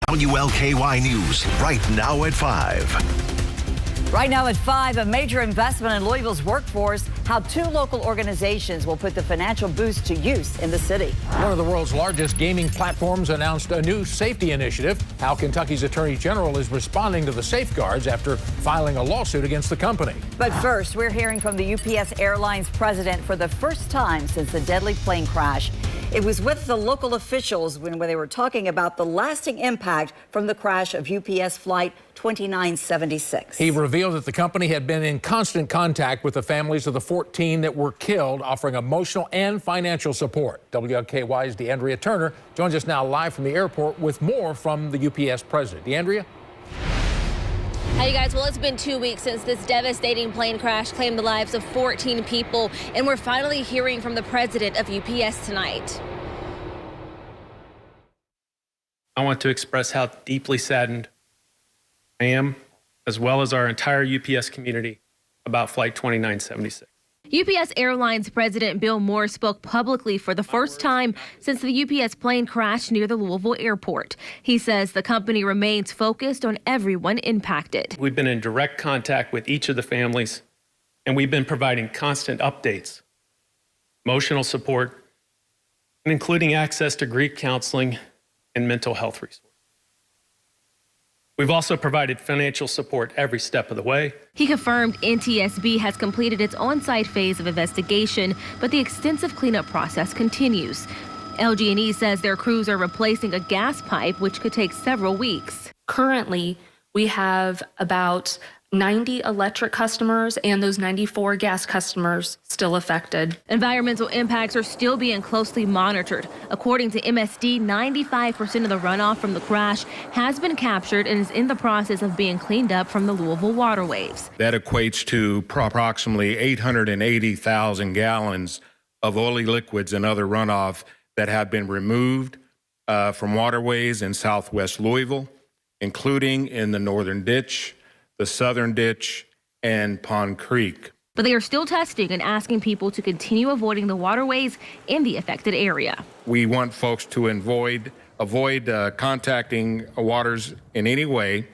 WLKY News, right now at 5. Right now at 5, a major investment in Louisville's workforce, how 2 local organizations will put the financial boost to use in the city. One of the world's largest gaming platforms announced a new safety initiative, how Kentucky's Attorney General is responding to the safeguards after filing a lawsuit against the company. But first, we're hearing from the UPS Airlines president for the first time since the deadly plane crash. It was with the local officials when they were talking about the lasting impact from the crash of UPS Flight 2976. He revealed that the company had been in constant contact with the families of the 14 that were killed, offering emotional and financial support. WLKY's DeAndrea Turner joins us now live from the airport with more from the UPS president. DeAndrea? Hi, you guys. Well, it's been 2 weeks since this devastating plane crash claimed the lives of 14 people, and we're finally hearing from the president of UPS tonight. I want to express how deeply saddened I am, as well as our entire UPS community, about Flight 2976. UPS Airlines President Bill Moore spoke publicly for the first time since the UPS plane crashed near the Louisville airport. He says the company remains focused on everyone impacted. We've been in direct contact with each of the families, and we've been providing constant updates, emotional support, and including access to grief counseling and mental health resources. We've also provided financial support every step of the way. He confirmed NTSB has completed its on-site phase of investigation, but the extensive cleanup process continues. LG&E says their crews are replacing a gas pipe, which could take several weeks. Currently, we have about 90 electric customers and those 94 gas customers still affected. Environmental impacts are still being closely monitored. According to MSD, 95% of the runoff from the crash has been captured and is in the process of being cleaned up from the Louisville waterways. That equates to approximately 880,000 gallons of oily liquids and other runoff that have been removed from waterways in southwest Louisville, including in the northern ditch, the southern ditch, and Pond Creek. But they are still testing and asking people to continue avoiding the waterways in the affected area. We want folks to avoid contacting waters in any way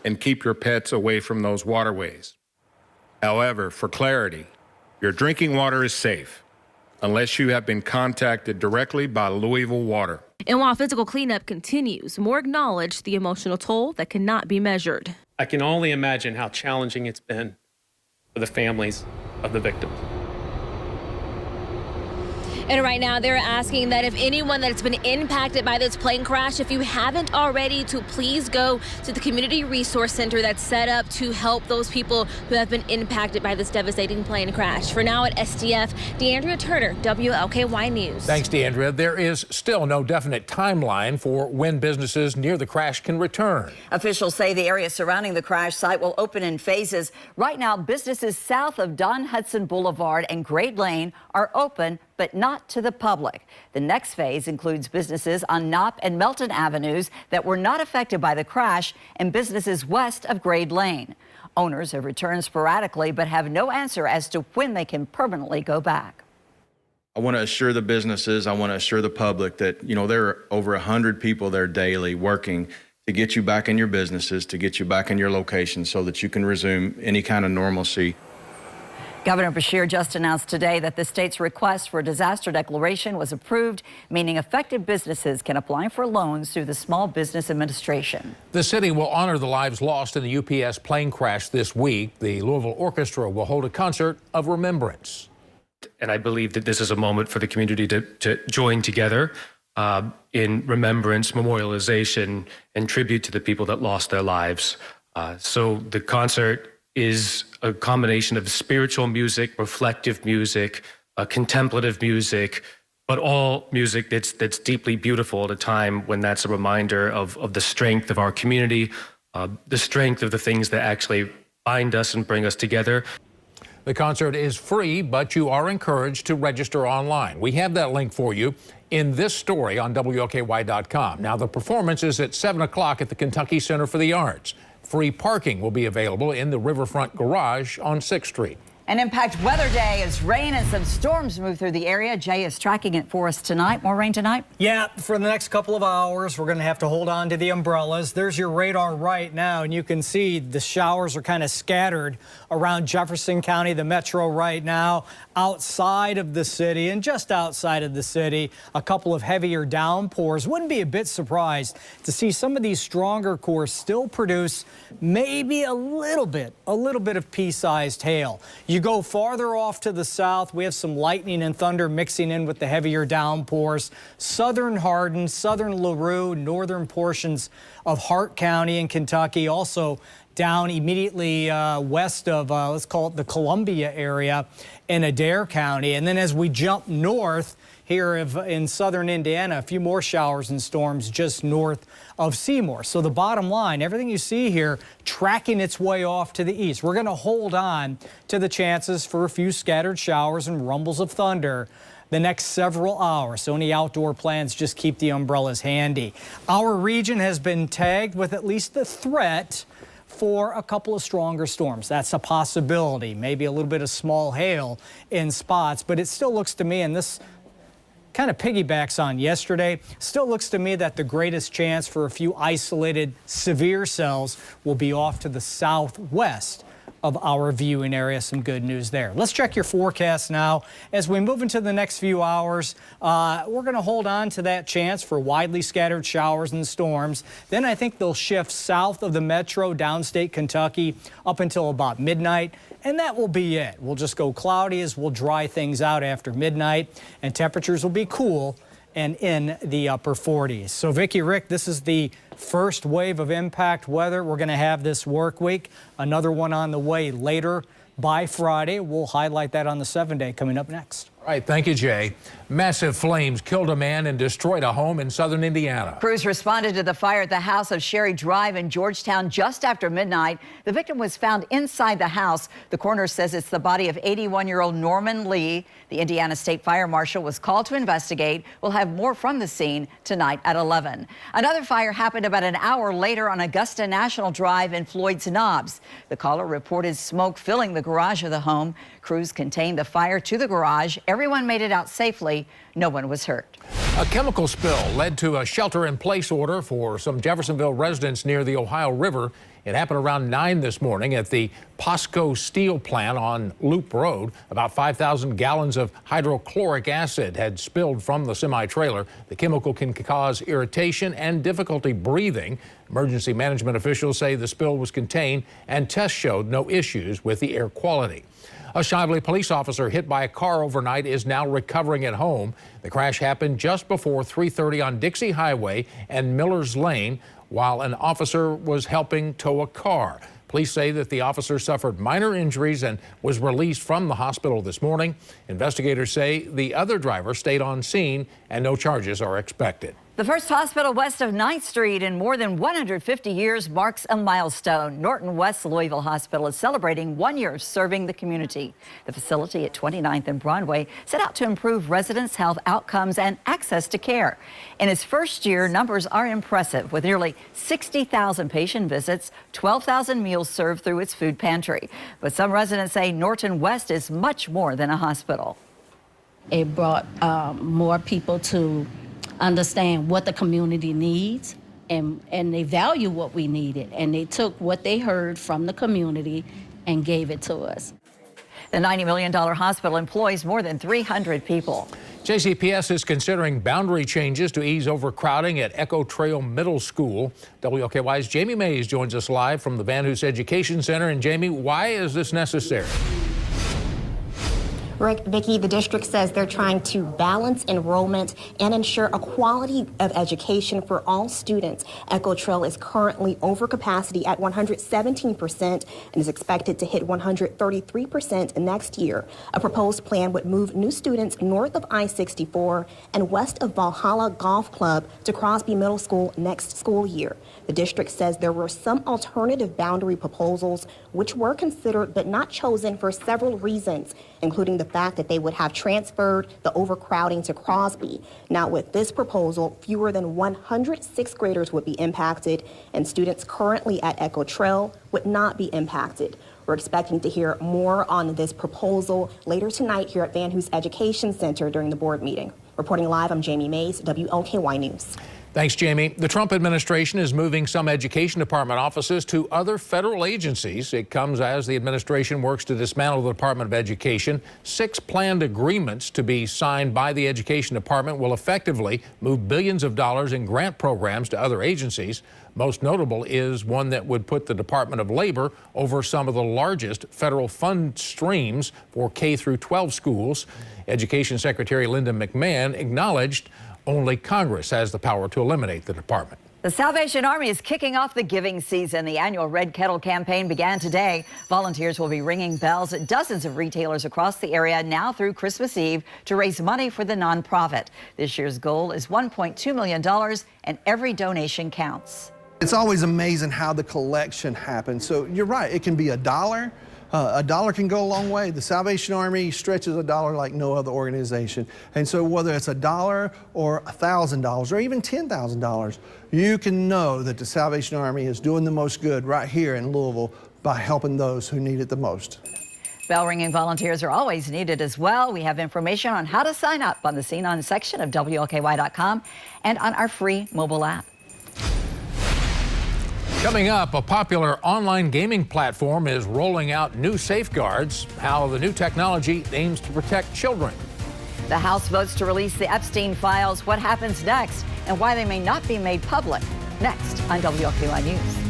and keep your pets away from those waterways. However, for clarity, your drinking water is safe unless you have been contacted directly by Louisville Water. And while physical cleanup continues, Moore acknowledged the emotional toll that cannot be measured. I can only imagine how challenging it's been for the families of the victims. And right now, they're asking that if anyone that's been impacted by this plane crash, if you haven't already, to please go to the Community Resource Center that's set up to help those people who have been impacted by this devastating plane crash. For now at STF, DeAndrea Turner, WLKY News. Thanks, DeAndrea. There is still no definite timeline for when businesses near the crash can return. Officials say the area surrounding the crash site will open in phases. Right now, businesses south of Don Hudson Boulevard and Grade Lane are open, but not to the public. The next phase includes businesses on Knopp and Melton Avenues that were not affected by the crash and businesses west of Grade Lane. Owners have returned sporadically but have no answer as to when they can permanently go back. I want to assure the businesses, I want to assure the public that, there are over 100 people there daily working to get you back in your businesses, to get you back in your locations so that you can resume any kind of normalcy. Governor Beshear just announced today that the state's request for a disaster declaration was approved, meaning affected businesses can apply for loans through the Small Business Administration. The city will honor the lives lost in the UPS plane crash this week. The Louisville Orchestra will hold a concert of remembrance. And I believe that this is a moment for the community to join together in remembrance, memorialization, and tribute to the people that lost their lives. So the concert is a combination of spiritual music, reflective music, contemplative music, but all music that's deeply beautiful at a time when that's a reminder of the strength of our community, the strength of the things that actually bind us and bring us together. The concert is free, but you are encouraged to register online. We have that link for you in this story on WLKY.com. Now, the performance is at 7 o'clock at the Kentucky Center for the Arts. Free parking will be available in the Riverfront Garage on 6th Street. An Impact Weather Day as rain and some storms move through the area. Jay is tracking it for us tonight. More rain tonight? Yeah, for the next couple of hours, we're going to have to hold on to the umbrellas. There's your radar right now, and you can see the showers are kind of scattered around Jefferson County, the metro right now, outside of the city and just outside of the city. A couple of heavier downpours. Wouldn't be a bit surprised to see some of these stronger cores still produce maybe a little bit of pea-sized hail. You go farther off to the south, we have some lightning and thunder mixing in with the heavier downpours. Southern Hardin, southern LaRue, northern portions of Hart County in Kentucky, also down immediately west of, let's call it the Columbia area in Adair County. And then as we jump north here in southern Indiana, a few more showers and storms just north of Seymour. So the bottom line, everything you see here tracking its way off to the east. We're going to hold on to the chances for a few scattered showers and rumbles of thunder the next several hours. So any outdoor plans, just keep the umbrellas handy. Our region has been tagged with at least the threat for a couple of stronger storms. That's a possibility. Maybe a little bit of small hail in spots, but it still looks to me, and this kind of piggybacks on yesterday, still looks to me that the greatest chance for a few isolated severe cells will be off to the southwest of our viewing area. Some good news there. Let's check your forecast now. As we move into the next few hours, we're going to hold on to that chance for widely scattered showers and storms. Then I think they'll shift south of the metro, downstate Kentucky, up until about midnight. And that will be it. We'll just go cloudy as we'll dry things out after midnight, and temperatures will be cool and in the upper 40s. So Vicki, Rick, this is the first wave of impact weather we're going to have this work week. Another one on the way later by Friday. We'll highlight that on the 7-day coming up next. All right, thank you, Jay. Massive flames killed a man and destroyed a home in southern Indiana. Crews responded to the fire at the house of Sherry Drive in Georgetown just after midnight. The victim was found inside the house. The coroner says it's the body of 81-year-old Norman Lee. The Indiana State Fire Marshal was called to investigate. We'll have more from the scene tonight at 11. Another fire happened about an hour later on Augusta National Drive in Floyd's Knobs. The caller reported smoke filling the garage of the home. Crews contained the fire to the garage. Everyone made it out safely. No one was hurt. A chemical spill led to a shelter-in-place order for some Jeffersonville residents near the Ohio River. It happened around 9 this morning at the POSCO steel plant on Loop Road. About 5,000 gallons of hydrochloric acid had spilled from the semi-trailer. The chemical can cause irritation and difficulty breathing. Emergency management officials say the spill was contained and tests showed no issues with the air quality. A Shively police officer hit by a car overnight is now recovering at home. The crash happened just before 3:30 on Dixie Highway and Miller's Lane while an officer was helping tow a car. Police say that the officer suffered minor injuries and was released from the hospital this morning. Investigators say the other driver stayed on scene and no charges are expected. The first hospital west of 9th Street in more than 150 years marks a milestone. Norton West Louisville Hospital is celebrating 1 year of serving the community. The facility at 29th and Broadway set out to improve residents' health outcomes and access to care. In its first year, numbers are impressive, with nearly 60,000 patient visits, 12,000 meals served through its food pantry. But some residents say Norton West is much more than a hospital. It brought more people to understand what the community needs, and they value what we needed, and they took what they heard from the community and gave it to us. The $90 million hospital employs more than 300 people. JCPS is considering boundary changes to ease overcrowding at Echo Trail Middle School. WLKY's Jamie Mays joins us live from the Van Hoos Education Center. And Jamie, why is this necessary? Rick, Vicki, the district says they're trying to balance enrollment and ensure a quality of education for all students. Echo Trail is currently over capacity at 117% and is expected to hit 133% next year. A proposed plan would move new students north of I-64 and west of Valhalla Golf Club to Crosby Middle School next school year. The district says there were some alternative boundary proposals which were considered but not chosen for several reasons, including the fact that they would have transferred the overcrowding to Crosby. Now, with this proposal, fewer than 100 sixth graders would be impacted, and students currently at Echo Trail would not be impacted. We're expecting to hear more on this proposal later tonight here at Van Hoos Education Center during the board meeting. Reporting live, I'm Jamie Mays, WLKY News. Thanks, Jamie. The Trump administration is moving some education department offices to other federal agencies. It comes as the administration works to dismantle the Department of Education. 6 planned agreements to be signed by the Education Department will effectively move billions of dollars in grant programs to other agencies. Most notable is one that would put the Department of Labor over some of the largest federal fund streams for K through 12 schools. Education Secretary Linda McMahon acknowledged only Congress has the power to eliminate the department. The Salvation Army is kicking off the giving season. The annual Red Kettle campaign began today. Volunteers will be ringing bells at dozens of retailers across the area now through Christmas Eve to raise money for the nonprofit. This year's goal is $1.2 million, and every donation counts. It's always amazing how the collection happens. So you're right, it can be $1. A dollar can go a long way. The Salvation Army stretches $1 like no other organization. And so whether it's $1 or $1,000 or even $10,000, you can know that the Salvation Army is doing the most good right here in Louisville by helping those who need it the most. Bell ringing volunteers are always needed as well. We have information on how to sign up on the Scene On section of WLKY.com and on our free mobile app. Coming up, a popular online gaming platform is rolling out new safeguards, how the new technology aims to protect children. The House votes to release the Epstein files. What happens next and why they may not be made public? Next on WLKY News.